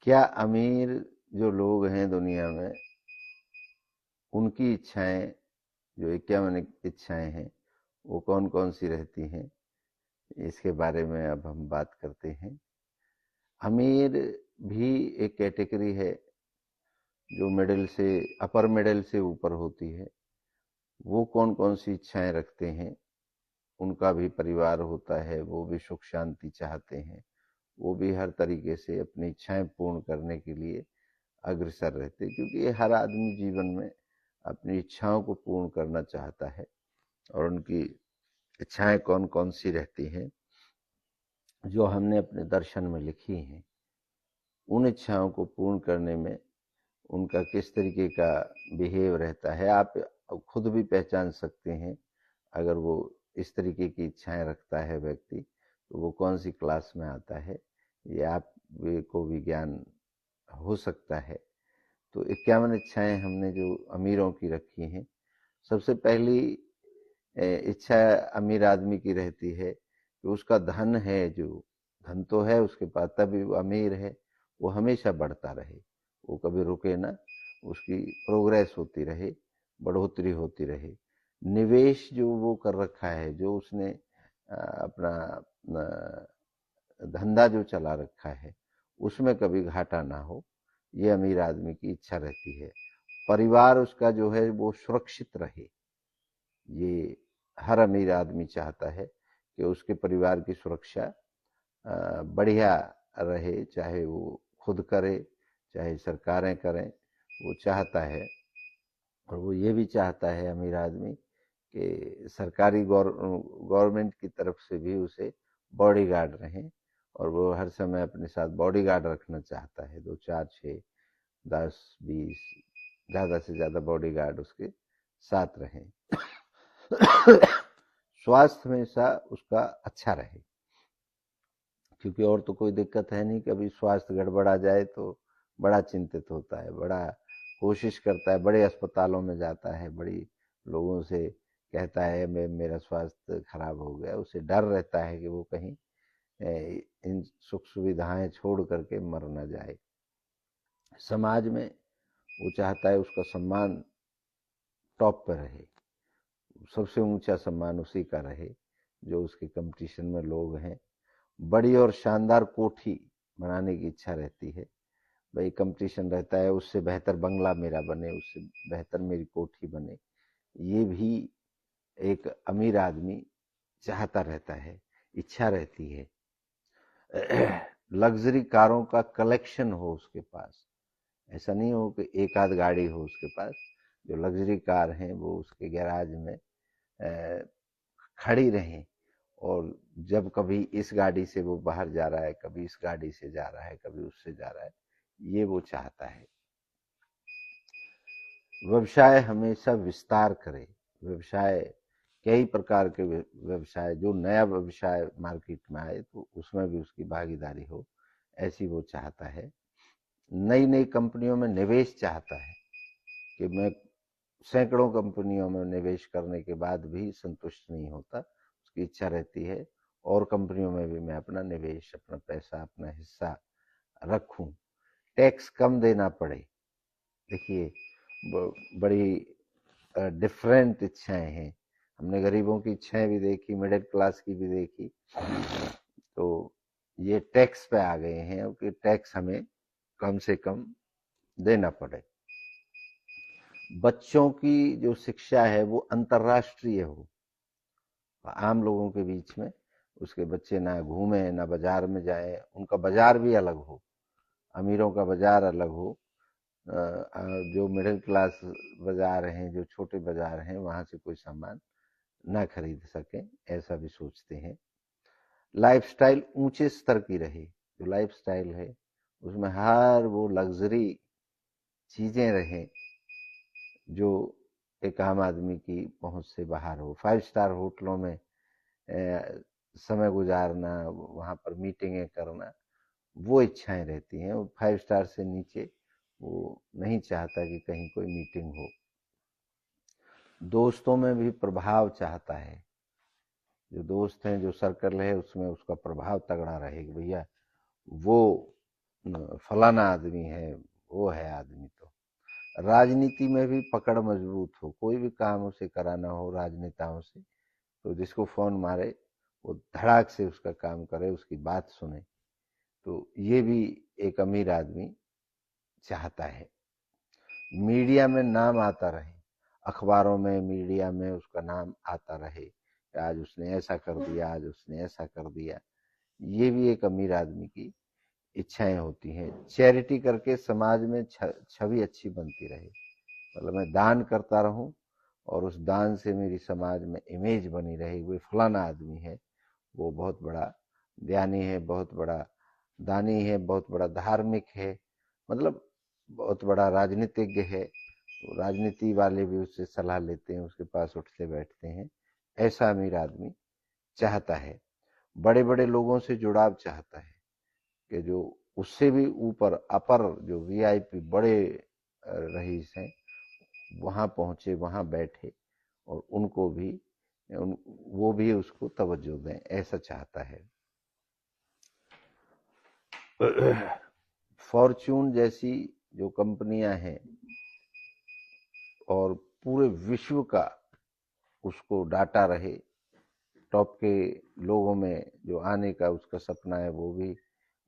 क्या अमीर जो लोग हैं दुनिया में, उनकी इच्छाएं, जो 51 इच्छाएं हैं, वो कौन कौन सी रहती हैं, इसके बारे में अब हम बात करते हैं। अमीर भी एक कैटेगरी है जो मिडिल से, अपर मिडिल से ऊपर होती है। वो कौन कौन सी इच्छाएं रखते हैं, उनका भी परिवार होता है, वो भी सुख शांति चाहते हैं, वो भी हर तरीके से अपनी इच्छाएं पूर्ण करने के लिए अग्रसर रहते हैं, क्योंकि ये हर आदमी जीवन में अपनी इच्छाओं को पूर्ण करना चाहता है। और उनकी इच्छाएं कौन कौन सी रहती हैं, जो हमने अपने दर्शन में लिखी हैं, उन इच्छाओं को पूर्ण करने में उनका किस तरीके का बिहेव रहता है, आप खुद भी पहचान सकते हैं। अगर वो इस तरीके की इच्छाएं रखता है व्यक्ति, तो वो कौन सी क्लास में आता है, ये आप को भी ज्ञान हो सकता है। तो 51 इच्छाएं हमने जो अमीरों की रखी हैं। सबसे पहली इच्छा अमीर आदमी की रहती है कि उसका धन है, जो धन तो है उसके पास, तभी वो अमीर है, वो हमेशा बढ़ता रहे, वो कभी रुके ना, उसकी प्रोग्रेस होती रहे, बढ़ोतरी होती रहे। निवेश जो वो कर रखा है, जो उसने अपना धंधा जो चला रखा है, उसमें कभी घाटा ना हो, ये अमीर आदमी की इच्छा रहती है। परिवार उसका जो है वो सुरक्षित रहे, ये हर अमीर आदमी चाहता है कि उसके परिवार की सुरक्षा बढ़िया रहे, चाहे वो खुद करे चाहे सरकारें करें, वो चाहता है। और वो ये भी चाहता है अमीर आदमी कि सरकारी गवर्नमेंट की तरफ से भी उसे बॉडीगार्ड रहें, और वो हर समय अपने साथ बॉडीगार्ड रखना चाहता है, 2 4 6 10 20, ज़्यादा से ज़्यादा बॉडीगार्ड उसके साथ रहें। स्वास्थ्य हमेशा उसका अच्छा रहे, क्योंकि और तो कोई दिक्कत है नहीं। कभी स्वास्थ्य गड़बड़ा जाए तो बड़ा चिंतित होता है, बड़ा कोशिश करता है, बड़े अस्पतालों में जाता है, बड़ी लोगों से कहता है मैं, मेरा स्वास्थ्य खराब हो गया। उसे डर रहता है कि वो कहीं इन सुख सुविधाएं छोड़ करके मर न जाए। समाज में वो चाहता है उसका सम्मान टॉप पर रहे, सबसे ऊंचा सम्मान उसी का रहे जो उसके कंपटीशन में लोग हैं। बड़ी और शानदार कोठी बनाने की इच्छा रहती है, भाई कंपटीशन रहता है, उससे बेहतर बंगला मेरा बने, उससे बेहतर मेरी कोठी बने। ये भी एक अमीर आदमी चाहता रहता है, इच्छा रहती है। लग्जरी कारों का कलेक्शन हो उसके पास, ऐसा नहीं हो कि एक आध गाड़ी हो उसके पास। जो लग्जरी कार हैं वो उसके गैराज में खड़ी रहें, और जब कभी इस गाड़ी से वो बाहर जा रहा है, कभी इस गाड़ी से जा रहा है, कभी उससे जा रहा है, ये वो चाहता है। व्यवसाय हमेशा विस्तार करे, व्यवसाय कई प्रकार के व्यवसाय, जो नया व्यवसाय मार्केट में आए तो उसमें भी उसकी भागीदारी हो, ऐसी वो चाहता है। नई नई कंपनियों में निवेश चाहता है कि मैं सैकड़ों कंपनियों में निवेश करने के बाद भी संतुष्ट नहीं होता, उसकी इच्छा रहती है और कंपनियों में भी मैं अपना निवेश, अपना पैसा, अपना हिस्सा रखूं, टैक्स कम देना पड़े। देखिए, बड़ी डिफरेंट इच्छाएं हैं। हमने गरीबों की इच्छाएं भी देखी, मिडिल क्लास की भी देखी, तो ये टैक्स पे आ गए हैं कि टैक्स हमें कम से कम देना पड़े। बच्चों की जो शिक्षा है वो अंतर्राष्ट्रीय हो, आम लोगों के बीच में उसके बच्चे ना घूमे, ना बाजार में जाए, उनका बाजार भी अलग हो, अमीरों का बाजार अलग हो, जो मिडिल क्लास बाजार हैं, जो छोटे बाजार हैं, वहां से कोई सामान ना खरीद सकें, ऐसा भी सोचते हैं। लाइफस्टाइल ऊंचे स्तर की रहे, जो लाइफस्टाइल है उसमें हर वो लग्जरी चीजें रहें जो एक आम आदमी की पहुंच से बाहर हो। 5 स्टार होटलों में समय गुजारना, वहां पर मीटिंगें करना, वो इच्छाएं रहती हैं। 5 स्टार से नीचे वो नहीं चाहता कि कहीं कोई मीटिंग हो। दोस्तों में भी प्रभाव चाहता है, जो दोस्त हैं, जो सर्कल है, उसमें उसका प्रभाव तगड़ा रहे कि भैया वो फलाना आदमी है, वो है आदमी। तो राजनीति में भी पकड़ मजबूत हो, कोई भी काम उसे कराना हो राजनेताओं से, तो जिसको फोन मारे वो धड़ाक से उसका काम करे, उसकी बात सुने। तो ये भी एक अमीर आदमी चाहता है। मीडिया में नाम आता रहे, अखबारों में, मीडिया में उसका नाम आता रहे, आज उसने ऐसा कर दिया, आज उसने ऐसा कर दिया। ये भी एक अमीर आदमी की इच्छाएं होती हैं। चैरिटी करके समाज में छवि अच्छी बनती रहे, मतलब मैं दान करता रहूं और उस दान से मेरी समाज में इमेज बनी रहे, वो फलाना आदमी है, वो बहुत बड़ा ज्ञानी है, बहुत बड़ा दानी है, बहुत बड़ा धार्मिक है, मतलब बहुत बड़ा राजनीतिज्ञ है। तो राजनीति वाले भी उससे सलाह लेते हैं, उसके पास उठते बैठते हैं। ऐसा अमीर आदमी चाहता है। बड़े बड़े लोगों से जुड़ाव चाहता है, कि जो उससे भी ऊपर अपर जो वीआईपी बड़े रईस हैं वहां पहुंचे, वहां बैठे और उनको भी वो भी उसको तवज्जो दें, ऐसा चाहता है। फॉर्च्यून जैसी जो कंपनियां हैं और पूरे विश्व का उसको डाटा रहे, टॉप के लोगों में जो आने का उसका सपना है, वो भी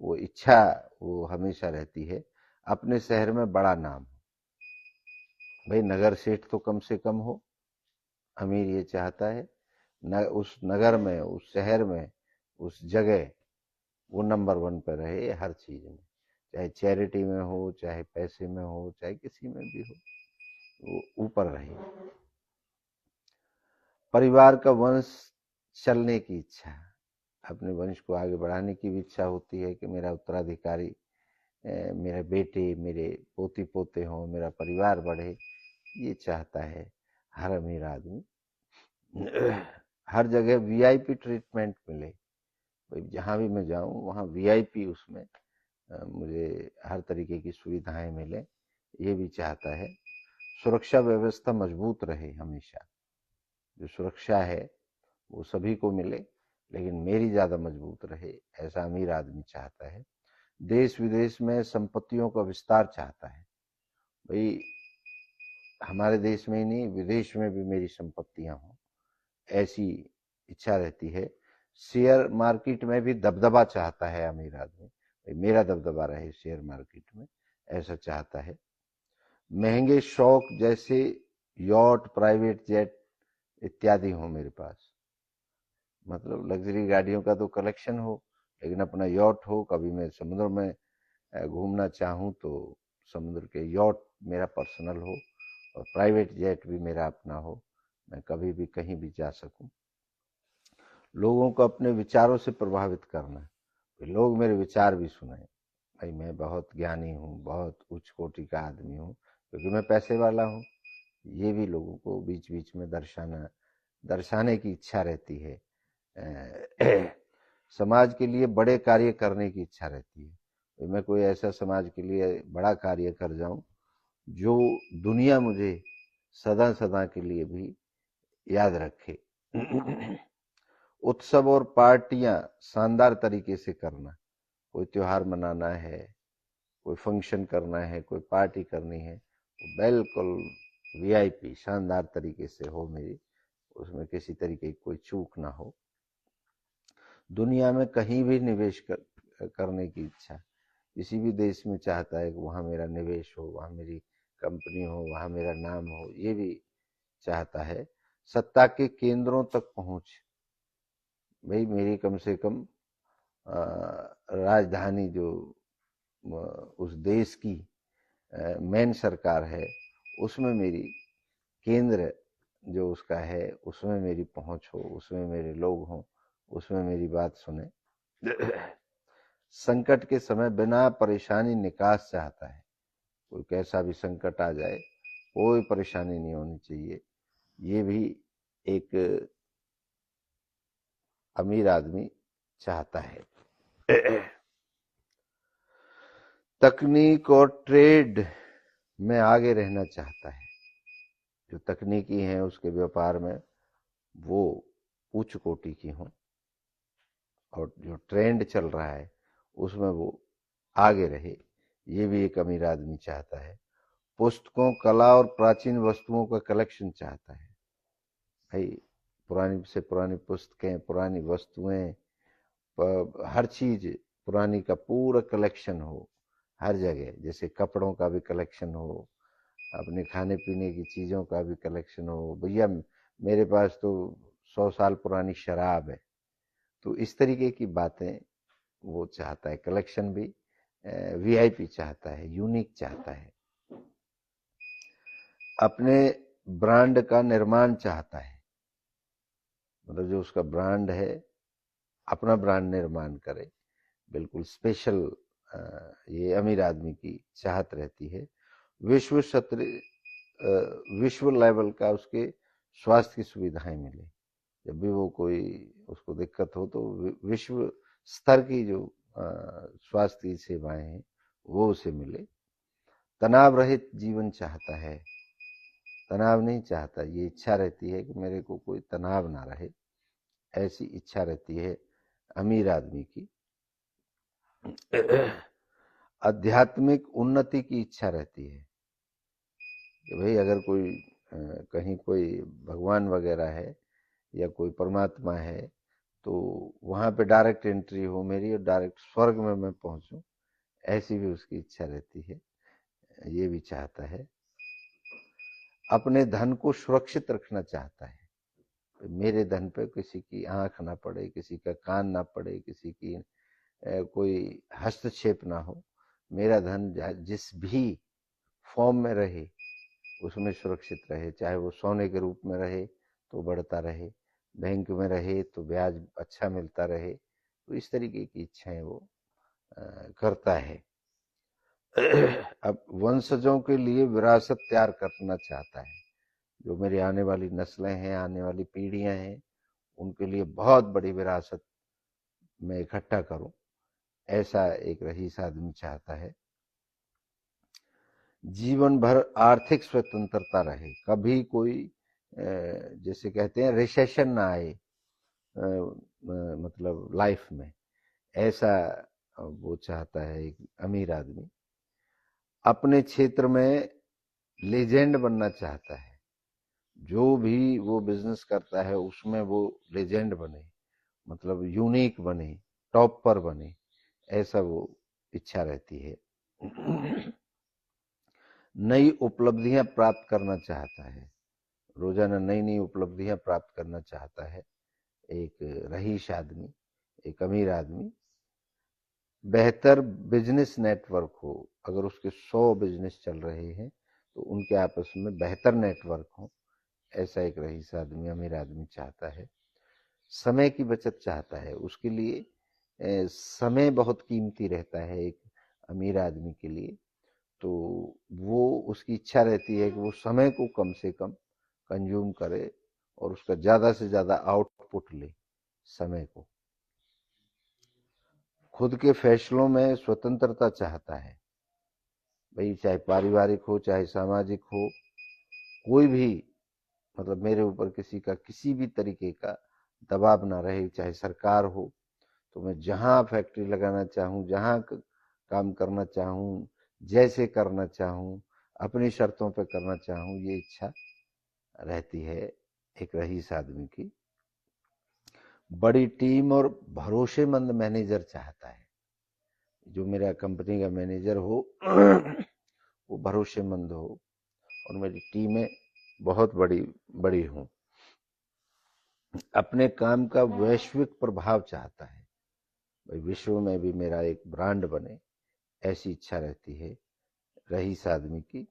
वो इच्छा वो हमेशा रहती है, अपने शहर में बड़ा नाम हो। भाई नगर सेठ तो कम से कम हो, अमीर ये चाहता है न, उस नगर में, उस शहर में, उस जगह वो नंबर वन पर रहे हर चीज में, चाहे चैरिटी में हो, चाहे पैसे में हो, चाहे किसी में भी हो, वो ऊपर रहे। परिवार का वंश चलने की इच्छा, अपने वंश को आगे बढ़ाने की भी इच्छा होती है कि मेरा उत्तराधिकारी, मेरे बेटे, मेरे पोती पोते हों, मेरा परिवार बढ़े, ये चाहता है हर अमीर आदमी। हर जगह वीआईपी ट्रीटमेंट मिले, भाई जहाँ भी मैं जाऊँ वहाँ वीआईपी उसमें मुझे हर तरीके की सुविधाएं मिले, ये भी चाहता है। सुरक्षा व्यवस्था मजबूत रहे हमेशा, जो सुरक्षा है वो सभी को मिले लेकिन मेरी ज्यादा मजबूत रहे, ऐसा अमीर आदमी चाहता है। देश विदेश में संपत्तियों का विस्तार चाहता है, भाई हमारे देश में ही नहीं विदेश में भी मेरी संपत्तियां हों, ऐसी इच्छा रहती है। शेयर मार्केट में भी दबदबा चाहता है अमीर आदमी, भाई मेरा दबदबा रहे शेयर मार्केट में, ऐसा चाहता है। महंगे शौक जैसे यॉट, प्राइवेट जेट इत्यादि हो मेरे पास, मतलब लग्जरी गाड़ियों का तो कलेक्शन हो, लेकिन अपना यॉट हो, कभी मैं समुद्र में घूमना चाहूँ तो समुद्र के यॉट मेरा पर्सनल हो और प्राइवेट जेट भी मेरा अपना हो, मैं कभी भी कहीं भी जा सकूं। लोगों को अपने विचारों से प्रभावित करना, लोग मेरे विचार भी सुने, भाई मैं बहुत ज्ञानी हूँ, बहुत उच्च कोटि का आदमी हूँ क्योंकि मैं पैसे वाला हूँ, ये भी लोगों को बीच बीच में दर्शाने की इच्छा रहती है। समाज के लिए बड़े कार्य करने की इच्छा रहती है, तो मैं कोई ऐसा समाज के लिए बड़ा कार्य कर जाऊं जो दुनिया मुझे सदा सदा के लिए भी याद रखे। उत्सव और पार्टियां शानदार तरीके से करना, कोई त्योहार मनाना है, कोई फंक्शन करना है, कोई पार्टी करनी है, बिल्कुल वीआईपी शानदार तरीके से हो मेरी, उसमें किसी तरीके की कोई चूक ना हो। दुनिया में कहीं भी निवेश करने की इच्छा, किसी भी देश में चाहता है कि वहाँ मेरा निवेश हो, वहाँ मेरी कंपनी हो, वहाँ मेरा नाम हो, ये भी चाहता है। सत्ता के केंद्रों तक पहुंच, भाई मेरी कम से कम राजधानी जो उस देश की मेन सरकार है उसमें मेरी केंद्र जो उसका है उसमें मेरी पहुंच हो, उसमें मेरे लोग हों, उसमें मेरी बात सुने। संकट के समय बिना परेशानी निकास चाहता है, कोई कैसा भी संकट आ जाए कोई परेशानी नहीं होनी चाहिए, ये भी एक अमीर आदमी चाहता है। तकनीक और ट्रेड में आगे रहना चाहता है, जो तकनीकी है उसके व्यापार में वो उच्च कोटि की हो और जो ट्रेंड चल रहा है उसमें वो आगे रहे, ये भी एक अमीर आदमी चाहता है। पुस्तकों, कला और प्राचीन वस्तुओं का कलेक्शन चाहता है। भाई पुरानी से पुरानी पुस्तकें, पुरानी वस्तुएं, हर चीज पुरानी का पूरा कलेक्शन हो हर जगह। जैसे कपड़ों का भी कलेक्शन हो, अपने खाने पीने की चीजों का भी कलेक्शन हो। भैया मेरे पास तो 100 साल पुरानी शराब है। तो इस तरीके की बातें वो चाहता है। कलेक्शन भी वीआईपी चाहता है, यूनिक चाहता है। अपने ब्रांड का निर्माण चाहता है, मतलब जो उसका ब्रांड है, अपना ब्रांड निर्माण करे, बिल्कुल स्पेशल। ये अमीर आदमी की चाहत रहती है। विश्व स्तर, विश्व लेवल का उसके स्वास्थ्य की सुविधाएं मिले। जब भी वो कोई उसको दिक्कत हो तो विश्व स्तर की जो स्वास्थ्य की सेवाएं हैं वो उसे मिले। तनाव रहित जीवन चाहता है, तनाव नहीं चाहता। ये इच्छा रहती है कि मेरे को कोई तनाव ना रहे, ऐसी इच्छा रहती है अमीर आदमी की। आध्यात्मिक उन्नति की इच्छा रहती है कि भाई अगर कोई कहीं कोई भगवान वगैरह है या कोई परमात्मा है तो वहां पे डायरेक्ट एंट्री हो मेरी और डायरेक्ट स्वर्ग में मैं पहुंचूं, ऐसी भी उसकी इच्छा रहती है। ये भी चाहता है। अपने धन को सुरक्षित रखना चाहता है। मेरे धन पे किसी की आंख ना पड़े, किसी का कान ना पड़े, किसी की कोई हस्तक्षेप ना हो। मेरा धन जिस भी फॉर्म में रहे उसमें सुरक्षित रहे। चाहे वो सोने के रूप में रहे तो बढ़ता रहे, बैंक में रहे तो ब्याज अच्छा मिलता रहे। तो इस तरीके की इच्छाएं वो करता है। अब वंशजों के लिए विरासत तैयार करना चाहता है। जो मेरी आने वाली नस्लें हैं, आने वाली पीढ़ियां हैं, उनके लिए बहुत बड़ी विरासत मैं इकट्ठा करूं, ऐसा एक रईस आदमी चाहता है। जीवन भर आर्थिक स्वतंत्रता रहे, कभी कोई जैसे कहते हैं रिसेशन ना आए मतलब लाइफ में, ऐसा वो चाहता है एक अमीर आदमी। अपने क्षेत्र में लेजेंड बनना चाहता है। जो भी वो बिजनेस करता है उसमें वो लेजेंड बने, मतलब यूनिक बने, टॉप पर बने, ऐसा वो इच्छा रहती है। नई उपलब्धियां प्राप्त करना चाहता है, रोजाना नई नई उपलब्धियां प्राप्त करना चाहता है एक रईस आदमी, एक अमीर आदमी। बेहतर बिजनेस नेटवर्क हो, अगर उसके 100 बिजनेस चल रहे हैं तो उनके आपस में बेहतर नेटवर्क हो, ऐसा एक रईस आदमी, अमीर आदमी चाहता है। समय की बचत चाहता है, उसके लिए समय बहुत कीमती रहता है एक अमीर आदमी के लिए। तो वो उसकी इच्छा रहती है कि वो समय को कम से कम कंज्यूम करे और उसका ज्यादा से ज्यादा आउटपुट ले समय को। खुद के फैसलों में स्वतंत्रता चाहता है। भाई चाहे पारिवारिक हो चाहे सामाजिक हो, कोई भी मतलब मेरे ऊपर किसी का किसी भी तरीके का दबाव ना रहे। चाहे सरकार हो तो मैं जहां फैक्ट्री लगाना चाहूं, जहां काम करना चाहूं, जैसे करना चाहूं, अपनी शर्तों पे करना चाहूं, ये इच्छा रहती है एक रईस आदमी की। बड़ी टीम और भरोसेमंद मैनेजर चाहता है। जो मेरा कंपनी का मैनेजर हो वो भरोसेमंद हो और मेरी टीमें बहुत बड़ी बड़ी हों। अपने काम का वैश्विक प्रभाव चाहता है, भाई विश्व में भी मेरा एक ब्रांड बने, ऐसी इच्छा रहती है रईस आदमी की।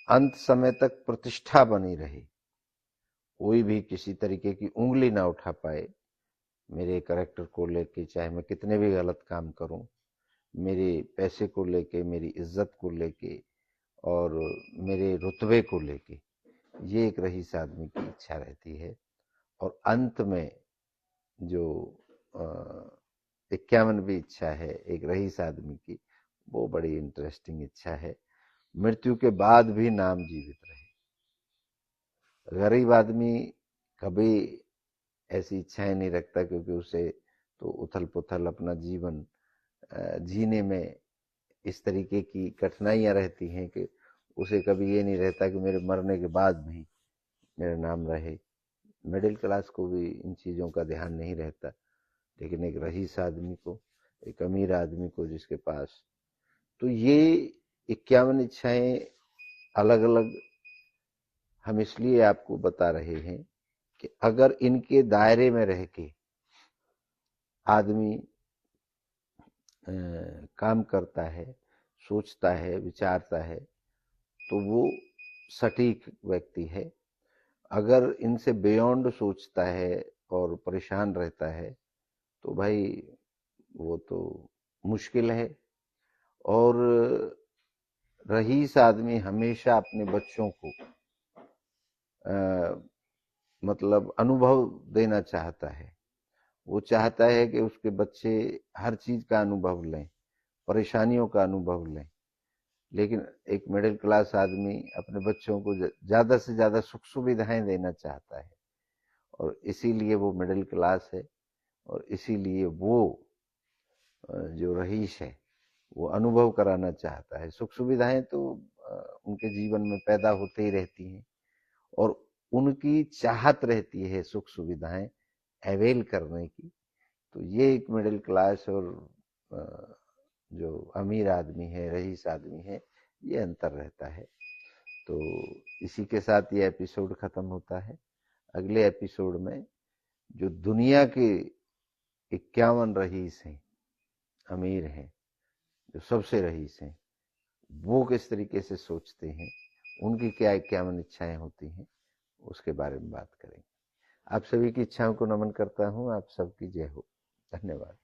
अंत समय तक प्रतिष्ठा बनी रहे, कोई भी किसी तरीके की उंगली ना उठा पाए मेरे कैरेक्टर को लेके। चाहे मैं कितने भी गलत काम करूं, मेरे पैसे को लेके, मेरी इज्जत को लेके और मेरे रुतबे को लेके, ये एक रईस आदमी की इच्छा रहती है। और अंत में जो 51वीं इच्छा है एक रईस आदमी की, वो बड़ी इंटरेस्टिंग इच्छा है, मृत्यु के बाद भी नाम जीवित रहे। गरीब आदमी कभी ऐसी इच्छाएं नहीं रखता, क्योंकि उसे तो उथल पुथल अपना जीवन जीने में इस तरीके की कठिनाइयां रहती हैं कि उसे कभी ये नहीं रहता कि मेरे मरने के बाद भी मेरा नाम रहे। मिडिल क्लास को भी इन चीज़ों का ध्यान नहीं रहता, लेकिन एक रईस आदमी को, एक अमीर आदमी को जिसके पास, तो ये 51 इच्छाएं अलग अलग हम इसलिए आपको बता रहे हैं कि अगर इनके दायरे में रह के आदमी काम करता है, सोचता है, विचारता है, तो वो सटीक व्यक्ति है। अगर इनसे बियॉन्ड सोचता है और परेशान रहता है तो भाई वो तो मुश्किल है। और रईस आदमी हमेशा अपने बच्चों को मतलब अनुभव देना चाहता है। वो चाहता है कि उसके बच्चे हर चीज का अनुभव लें, परेशानियों का अनुभव लें। लेकिन एक मिडिल क्लास आदमी अपने बच्चों को ज्यादा से ज्यादा सुख सुविधाएं देना चाहता है, और इसीलिए वो मिडिल क्लास है, और इसीलिए वो जो रईस है वो अनुभव कराना चाहता है। सुख सुविधाएं तो उनके जीवन में पैदा होते ही रहती हैं, और उनकी चाहत रहती है सुख सुविधाएं अवेल करने की। तो ये एक मिडिल क्लास और जो अमीर आदमी है, रईस आदमी है, ये अंतर रहता है। तो इसी के साथ ये एपिसोड खत्म होता है। अगले एपिसोड में जो दुनिया के 51 रईस हैं, अमीर हैं, जो सबसे रईस हैं, वो किस तरीके से सोचते हैं, उनकी क्या 51 इच्छाएं होती हैं, उसके बारे में बात करेंगे। आप सभी की इच्छाओं को नमन करता हूं। आप सबकी जय हो। धन्यवाद।